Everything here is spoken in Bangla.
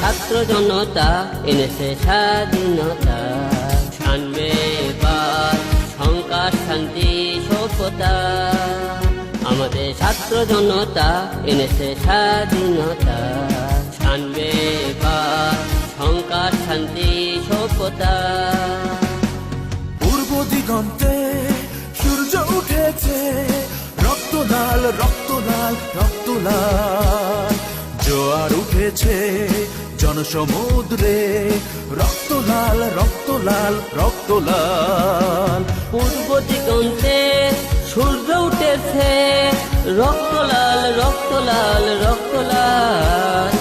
ছাত্র জনতা এনেছে স্বাধীনতা, আনবে এবার সংকাশ শান্তি সভ্যতা। আমাদের ছাত্র জনতা এনেছে স্বাধীনতা, আনবে এবার সংকাশ শান্তি সভ্যতা। পূর্ব দিগন্তে সূর্য উঠেছে, রক্ত লাল রক্ত লাল রক্ত লাল। জোয়ার উঠেছে জনসমুদ্রে, রক্ত লাল রক্ত লাল রক্ত লাল। পূর্ব দিগন্তে সূর্য উঠেছে, রক্ত লাল রক্ত লাল রক্ত লাল।